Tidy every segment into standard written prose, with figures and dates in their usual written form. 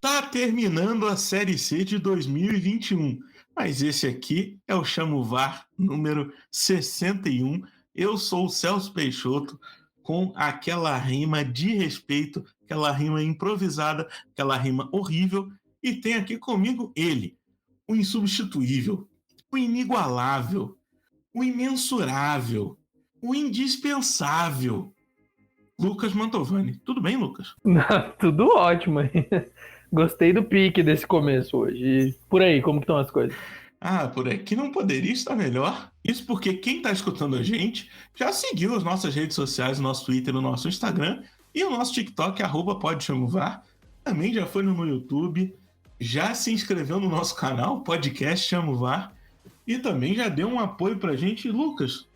Tá terminando a Série C de 2021, mas esse aqui é o Chamo VAR número 61. Eu sou o Celso Peixoto, com aquela rima de respeito, aquela rima improvisada, aquela rima horrível, e tem aqui comigo ele, o insubstituível, o inigualável, o imensurável, o indispensável, Lucas Mantovani. Tudo bem, Lucas? Tudo ótimo. Gostei do pique desse começo hoje. E por aí, como que estão as coisas? Por aqui não poderia estar melhor. Isso porque quem está escutando a gente já seguiu as nossas redes sociais, o nosso Twitter, o nosso Instagram e o nosso TikTok, @PodChamoVar. Também já foi no YouTube, já se inscreveu no nosso canal, podcast Chamo VAR, e também já deu um apoio pra gente. Lucas,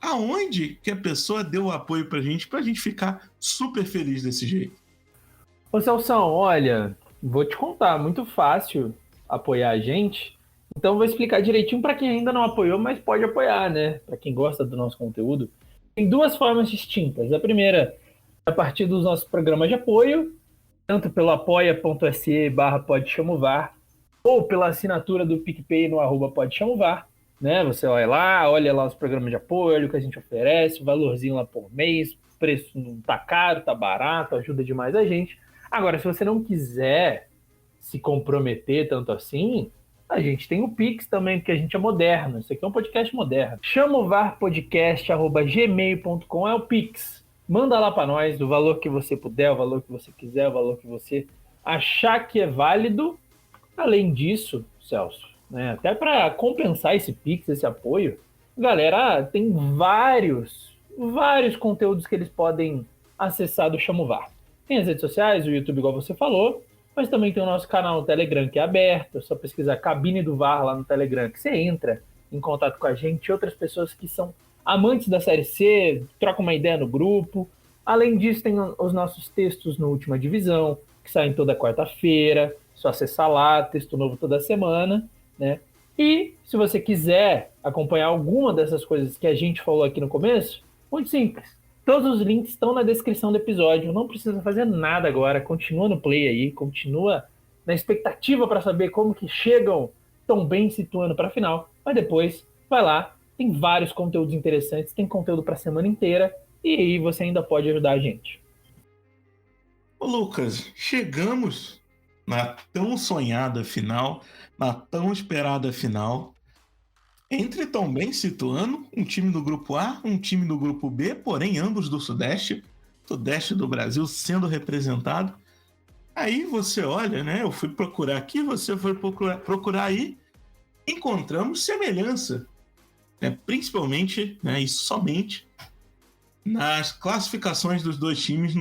aonde que a pessoa deu o apoio pra gente ficar super feliz desse jeito? Ô Celção, olha, vou te contar, muito fácil apoiar a gente. Então vou explicar direitinho para quem ainda não apoiou, mas pode apoiar, né? Para quem gosta do nosso conteúdo. Tem duas formas distintas. A primeira, a partir dos nossos programas de apoio, tanto pelo apoia.se/podchamovar ou pela assinatura do PicPay no @podchamovar, né? Você olha lá os programas de apoio, olha o que a gente oferece, o valorzinho lá por mês, o preço não tá caro, tá barato, ajuda demais a gente. Agora, se você não quiser se comprometer tanto assim, a gente tem o Pix também, porque a gente é moderno. Isso aqui é um podcast moderno. chamovarpodcast@gmail.com é o Pix. Manda lá para nós o valor que você puder, o valor que você quiser, o valor que você achar que é válido. Além disso, Celso, né, até para compensar esse Pix, esse apoio, galera, tem vários conteúdos que eles podem acessar do Chamovar. Tem as redes sociais, o YouTube, igual você falou, mas também tem o nosso canal no Telegram, que é aberto. É só pesquisar Cabine do VAR lá no Telegram, que você entra em contato com a gente e outras pessoas que são amantes da Série C, troca uma ideia no grupo. Além disso, tem os nossos textos no Última Divisão, que saem toda quarta-feira. Só acessar lá, texto novo toda semana, né? E se você quiser acompanhar alguma dessas coisas que a gente falou aqui no começo, muito simples. Todos os links estão na descrição do episódio. Não precisa fazer nada agora. Continua no play aí, continua na expectativa para saber como que chegam tão bem situando para a final. Mas depois, vai lá. Tem vários conteúdos interessantes, tem conteúdo para a semana inteira. E aí você ainda pode ajudar a gente. Ô Lucas, chegamos na tão sonhada final, na tão esperada final, entre Tombense e Ituano, um time do grupo A, um time do grupo B, porém ambos do Sudeste do Brasil sendo representado. Aí você olha, né? Eu fui procurar aqui, você foi procurar aí, encontramos semelhança, né, principalmente, né, e somente nas classificações dos dois times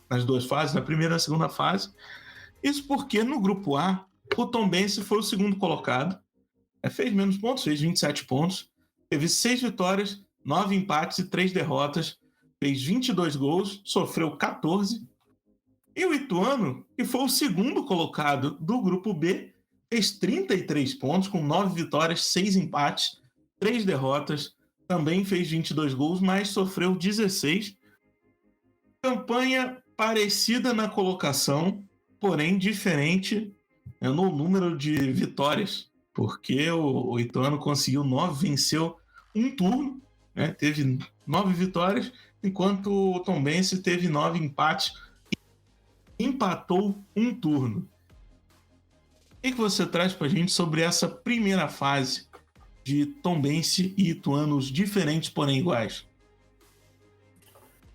nas duas fases, na primeira e na segunda fase. Isso porque no grupo A, o Tombense foi o segundo colocado, fez menos pontos, fez 27 pontos, teve 6 vitórias, 9 empates e 3 derrotas, fez 22 gols, sofreu 14. E o Ituano, que foi o segundo colocado do grupo B, fez 33 pontos, com 9 vitórias, 6 empates, 3 derrotas, também fez 22 gols, mas sofreu 16. Campanha parecida na colocação, porém diferente, né, no número de vitórias, porque o Ituano conseguiu 9, venceu um turno, né, teve 9 vitórias, enquanto o Tombense teve 9 empates e empatou um turno. O que você traz para a gente sobre essa primeira fase de Tombense e Ituanos diferentes, porém iguais?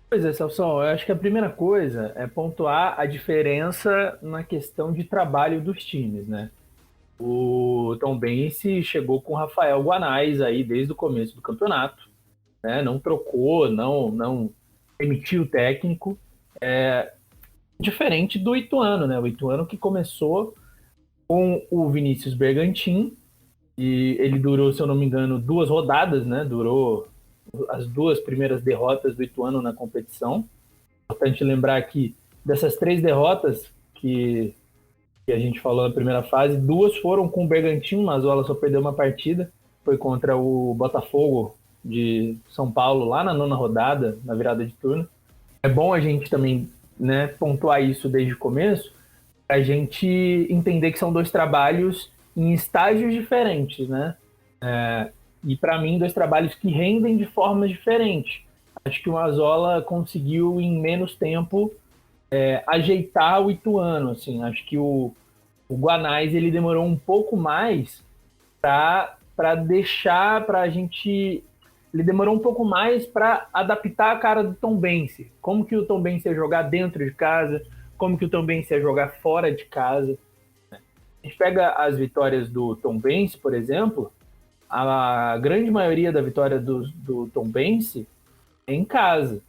Pois é, Celso, eu acho que a primeira coisa é pontuar a diferença na questão de trabalho dos times, né? O Tombense chegou com o Rafael Guanais aí desde o começo do campeonato, né? Não trocou, não emitiu o técnico, diferente do Ituano, né? O Ituano que começou com o Vinícius Bergantin, e ele durou, se eu não me engano, 2 rodadas, né? Durou as 2 primeiras derrotas do Ituano na competição. Importante lembrar que dessas 3 derrotas que a gente falou na primeira fase, 2 foram com o Bergantin, o Mazola só perdeu uma partida, foi contra o Botafogo de São Paulo, lá na 9ª rodada, na virada de turno. É bom a gente também, né, pontuar isso desde o começo, a gente entender que são dois trabalhos em estágios diferentes, né? E para mim, dois trabalhos que rendem de formas diferentes. Acho que o Mazola conseguiu, em menos tempo, ajeitar o Ituano. Assim. Acho que o Guanais ele demorou um pouco mais para deixar para a gente. Ele demorou um pouco mais para adaptar a cara do Tombense. Como que o Tombense ia jogar dentro de casa, como que o Tombense ia jogar fora de casa. A gente pega as vitórias do Tombense, por exemplo, a grande maioria da vitória do Tombense é em casa.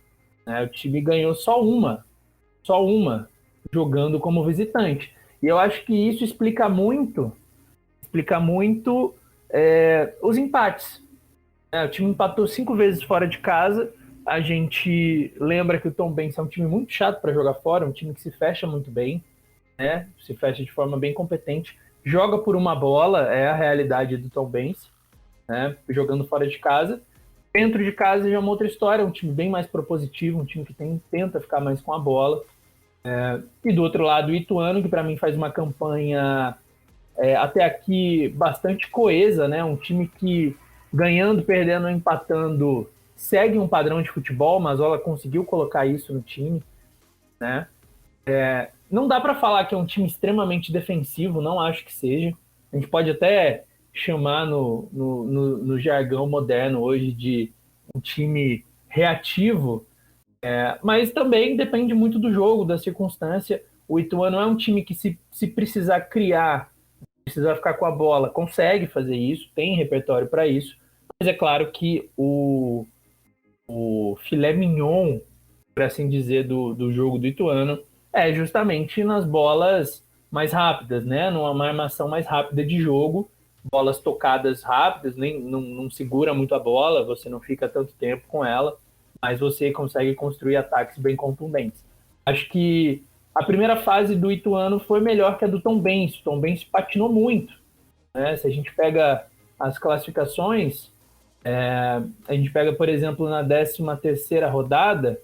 Né? O time ganhou só uma, jogando como visitante. E eu acho que isso explica muito os empates. O time empatou 5 vezes fora de casa. A gente lembra que o Tombense é um time muito chato para jogar fora, um time que se fecha muito bem, né? Se fecha de forma bem competente. Joga por uma bola, é a realidade do Tombense, né? Jogando fora de casa. Dentro de casa já é uma outra história, um time bem mais propositivo, um time que tenta ficar mais com a bola. E do outro lado, o Ituano, que para mim faz uma campanha até aqui bastante coesa, né? Um time que ganhando, perdendo, empatando, segue um padrão de futebol. Mazola conseguiu colocar isso no time, né? Não dá para falar que é um time extremamente defensivo, não acho que seja. A gente pode até chamar no jargão moderno hoje de um time reativo, mas também depende muito do jogo, da circunstância. O Ituano é um time que, se precisar criar, precisar ficar com a bola, consegue fazer isso, tem repertório para isso. Mas é claro que o filé mignon, por assim dizer, do jogo do Ituano é justamente nas bolas mais rápidas, né? Numa armação mais rápida de jogo, bolas tocadas rápidas, nem não segura muito a bola, você não fica tanto tempo com ela, mas você consegue construir ataques bem contundentes. Acho que a primeira fase do Ituano foi melhor que a do Tombense. O Tombense patinou muito, né? Se a gente pega as classificações, a gente pega, por exemplo, na 13ª rodada,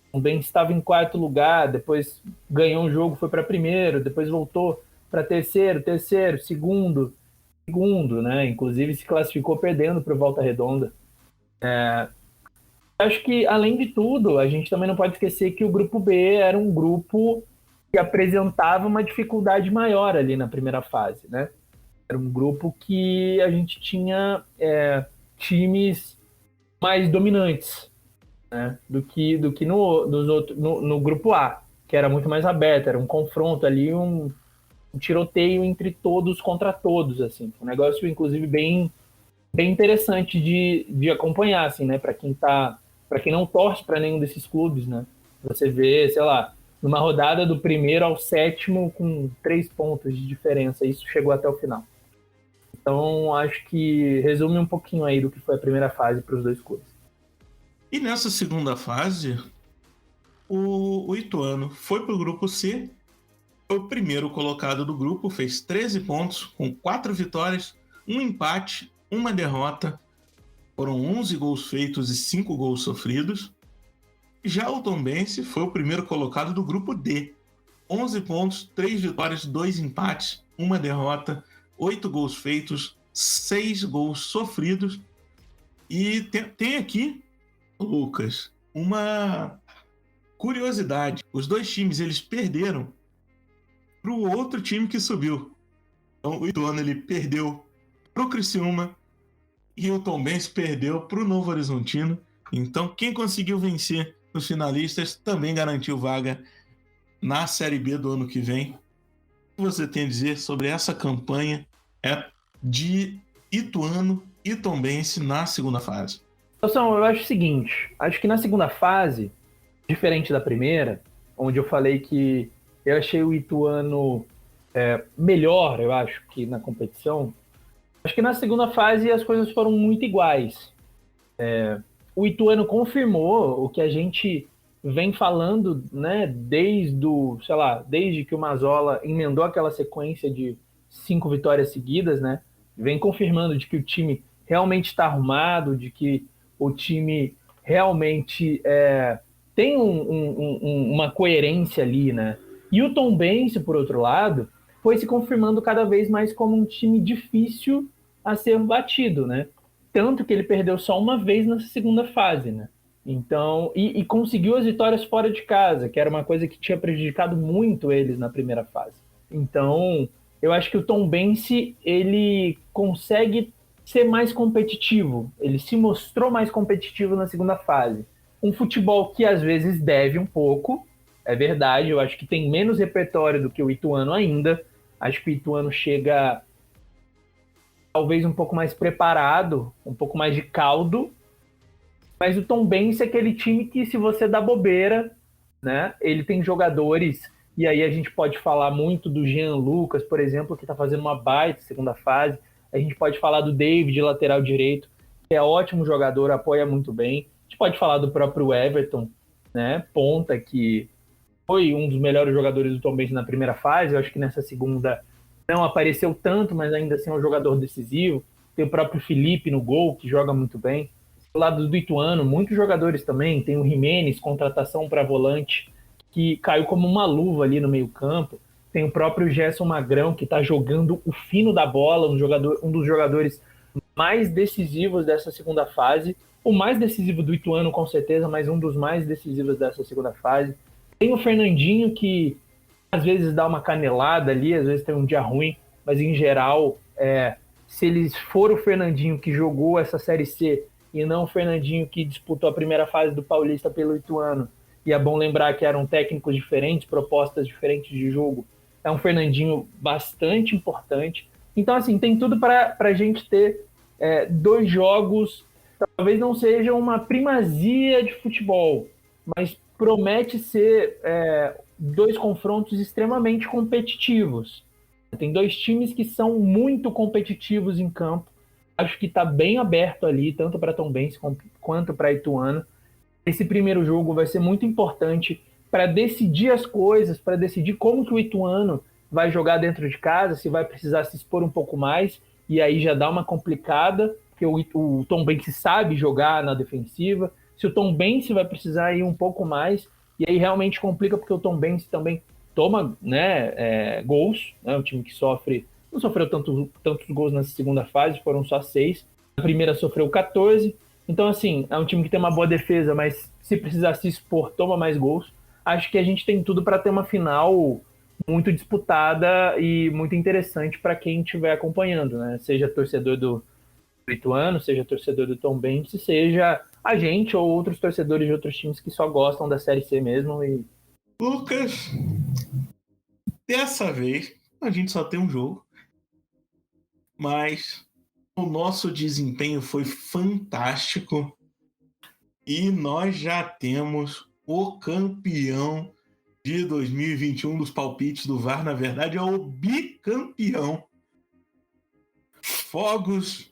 o Tombense estava em quarto lugar, depois ganhou um jogo, foi para primeiro, depois voltou para terceiro, segundo, né? Inclusive se classificou perdendo para o Volta Redonda. Acho que, além de tudo, a gente também não pode esquecer que o grupo B era um grupo que apresentava uma dificuldade maior ali na primeira fase, né? Era um grupo que a gente tinha times mais dominantes, né? do que no grupo A, que era muito mais aberto, era um confronto ali, um tiroteio entre todos contra todos, assim. Um negócio, inclusive, bem interessante de acompanhar, assim, né? Para quem não torce para nenhum desses clubes, né? Você vê, sei lá, numa rodada do primeiro ao sétimo com 3 pontos de diferença, isso chegou até o final. Então, acho que resume um pouquinho aí do que foi a primeira fase para os dois clubes. E nessa segunda fase, o Ituano foi para o grupo C, foi o primeiro colocado do grupo, fez 13 pontos, com 4 vitórias, um empate, uma derrota. Foram 11 gols feitos e 5 gols sofridos. Já o Tombense foi o primeiro colocado do grupo D. 11 pontos, 3 vitórias, 2 empates, uma derrota, 8 gols feitos, 6 gols sofridos. E tem aqui, Lucas, uma curiosidade. Os dois times eles perderam para o outro time que subiu. Então o Ituano ele perdeu para o Criciúma e o Tombense perdeu para o Novo Horizontino. Então quem conseguiu vencer os finalistas também garantiu vaga na Série B do ano que vem. O que você tem a dizer sobre essa campanha de Ituano e Tombense na segunda fase? Então, eu acho o seguinte, acho que na segunda fase, diferente da primeira, onde eu falei que eu achei o Ituano melhor, eu acho, que na competição, acho que na segunda fase as coisas foram muito iguais. O Ituano confirmou o que a gente vem falando, né, desde que o Mazola emendou aquela sequência de 5 vitórias seguidas, né, vem confirmando de que o time realmente está arrumado, de que o time realmente tem uma coerência ali, né, E o Tombense, por outro lado, foi se confirmando cada vez mais como um time difícil a ser batido, né? Tanto que ele perdeu só uma vez nessa segunda fase, né? Então, e conseguiu as vitórias fora de casa, que era uma coisa que tinha prejudicado muito eles na primeira fase. Então, eu acho que o Tombense, ele consegue ser mais competitivo. Ele se mostrou mais competitivo na segunda fase. Um futebol que às vezes deve um pouco, é verdade. Eu acho que tem menos repertório do que o Ituano ainda. Acho que o Ituano chega talvez um pouco mais preparado, um pouco mais de caldo. Mas o Tombense é aquele time que, se você dá bobeira, né? Ele tem jogadores, e aí a gente pode falar muito do Jean Lucas, por exemplo, que está fazendo uma baita segunda fase. A gente pode falar do David, lateral direito, que é ótimo jogador, apoia muito bem. A gente pode falar do próprio Everton, né? Ponta, que foi um dos melhores jogadores do Tombense na primeira fase. Eu acho que nessa segunda não apareceu tanto, mas ainda assim é um jogador decisivo. Tem o próprio Felipe no gol, que joga muito bem. Do lado do Ituano, muitos jogadores também. Tem o Jimenez, contratação para volante, que caiu como uma luva ali no meio campo. Tem o próprio Gerson Magrão, que está jogando o fino da bola, um dos jogadores mais decisivos dessa segunda fase. O mais decisivo do Ituano, com certeza, mas um dos mais decisivos dessa segunda fase. Tem o Fernandinho, que às vezes dá uma canelada ali, às vezes tem um dia ruim, mas em geral, se eles for o Fernandinho que jogou essa Série C e não o Fernandinho que disputou a primeira fase do Paulista pelo Ituano, e é bom lembrar que eram técnicos diferentes, propostas diferentes de jogo, é um Fernandinho bastante importante. Então, assim, tem tudo para a gente ter dois jogos, talvez não seja uma primazia de futebol, mas promete ser dois confrontos extremamente competitivos. Tem dois times que são muito competitivos em campo. Acho que está bem aberto ali, tanto para Tombense quanto para Ituano. Esse primeiro jogo vai ser muito importante para decidir as coisas, para decidir como que o Ituano vai jogar dentro de casa, se vai precisar se expor um pouco mais, e aí já dá uma complicada, porque o Tombense sabe jogar na defensiva. Se o Tombense vai precisar ir um pouco mais, e aí realmente complica, porque o Tombense também toma, né, gols, né, um time que não sofreu tantos gols nessa segunda fase, foram só 6. A primeira sofreu 14. Então, assim, é um time que tem uma boa defesa, mas se precisar se expor, toma mais gols. Acho que a gente tem tudo para ter uma final muito disputada e muito interessante para quem estiver acompanhando, né? Seja torcedor do Ituano, seja torcedor do Tombense, seja a gente ou outros torcedores de outros times que só gostam da Série C mesmo. Lucas, dessa vez a gente só tem um jogo, mas o nosso desempenho foi fantástico e nós já temos o campeão de 2021 dos palpites do VAR. Na verdade, é o bicampeão. Fogos,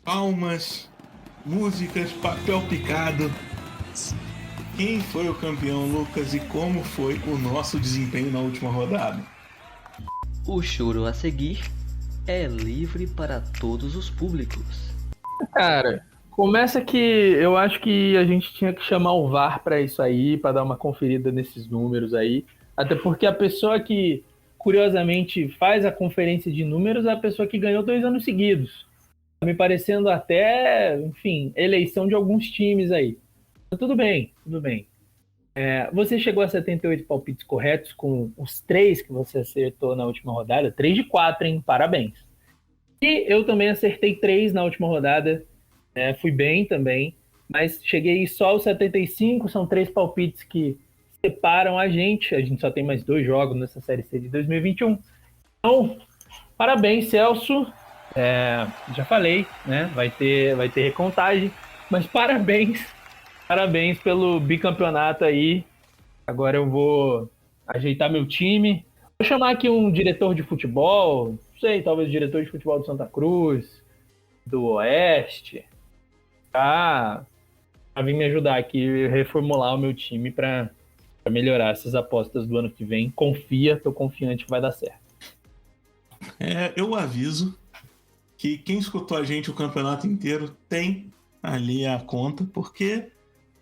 palmas, músicas, papel picado. Quem foi o campeão, Lucas, e como foi o nosso desempenho na última rodada? O choro a seguir é livre para todos os públicos. Cara, começa que eu acho que a gente tinha que chamar o VAR para isso aí, para dar uma conferida nesses números aí. Até porque a pessoa que, curiosamente, faz a conferência de números é a pessoa que ganhou 2 anos seguidos. Tá me parecendo até, enfim, eleição de alguns times aí. Mas tudo bem, tudo bem. Você chegou a 78 palpites corretos com os 3 que você acertou na última rodada. 3 de 4, hein? Parabéns. E eu também acertei 3 na última rodada. Fui bem também. Mas cheguei só aos 75. São 3 palpites que separam a gente. A gente só tem mais 2 jogos nessa Série C de 2021. Então, parabéns, Celso. Já falei, né? Vai ter recontagem. Mas parabéns pelo bicampeonato aí. Agora eu vou ajeitar meu time. Vou chamar aqui um diretor de futebol, não sei, talvez diretor de futebol do Santa Cruz, do Oeste, pra vir me ajudar aqui, reformular o meu time para melhorar essas apostas do ano que vem. Confia, tô confiante que vai dar certo. Eu aviso que quem escutou a gente o campeonato inteiro tem ali a conta, porque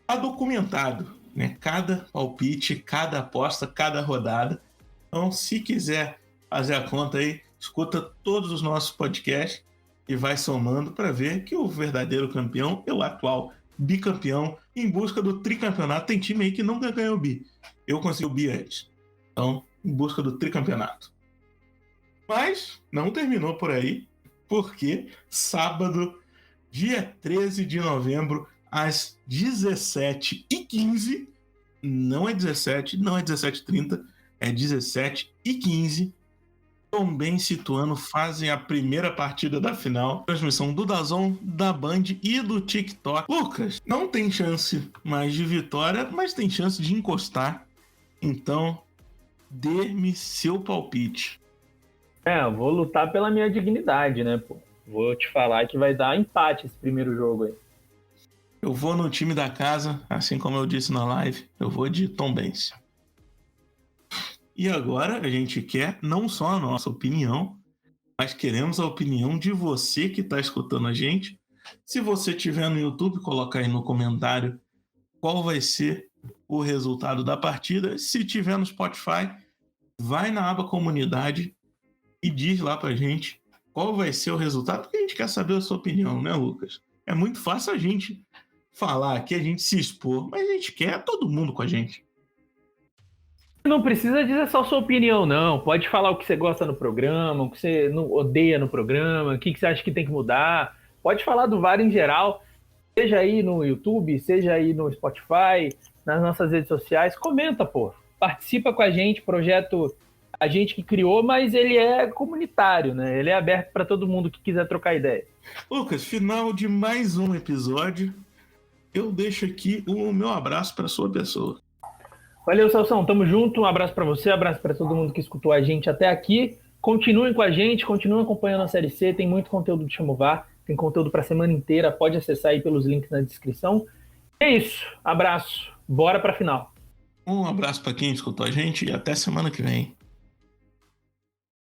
tá documentado, né? Cada palpite, cada aposta, cada rodada Então, se quiser fazer a conta aí, escuta todos os nossos podcasts e vai somando para ver que o verdadeiro campeão é o atual bicampeão em busca do tricampeonato. Tem time aí que nunca ganhou o bi. Eu consegui o bi antes. Então, em busca do tricampeonato. Mas não terminou por aí, porque sábado, dia 13 de novembro, às 17h15, não é 17, não é 17h30, é 17h15, Tombense e Ituano fazem a primeira partida da final. Transmissão do DAZN, da Band e do TikTok. Lucas, não tem chance mais de vitória, mas tem chance de encostar. Então, dê-me seu palpite. Eu vou lutar pela minha dignidade, né, pô? Vou te falar que vai dar empate esse primeiro jogo aí. Eu vou no time da casa, assim como eu disse na live, eu vou de Tombense. E agora a gente quer não só a nossa opinião, mas queremos a opinião de você que está escutando a gente. Se você estiver no YouTube, coloca aí no comentário qual vai ser o resultado da partida. Se estiver no Spotify, vai na aba comunidade e diz lá pra gente qual vai ser o resultado, porque a gente quer saber a sua opinião, né, Lucas? É muito fácil a gente falar aqui, a gente se expor, mas a gente quer todo mundo com a gente. Não precisa dizer só sua opinião, não. Pode falar o que você gosta no programa, o que você não odeia no programa, o que você acha que tem que mudar. Pode falar do VAR em geral, seja aí no YouTube, seja aí no Spotify, nas nossas redes sociais. Comenta, pô. Participa com a gente, projeto a gente que criou, mas ele é comunitário, né? Ele é aberto para todo mundo que quiser trocar ideia. Lucas, final de mais um episódio. Eu deixo aqui o meu abraço para sua pessoa. Valeu, Salsão. Tamo junto. Um abraço para você, abraço para todo mundo que escutou a gente até aqui. Continuem com a gente, continuem acompanhando a Série C. Tem muito conteúdo de Chama o VAR, tem conteúdo para a semana inteira. Pode acessar aí pelos links na descrição. É isso. Abraço. Bora para a final. Um abraço para quem escutou a gente e até semana que vem.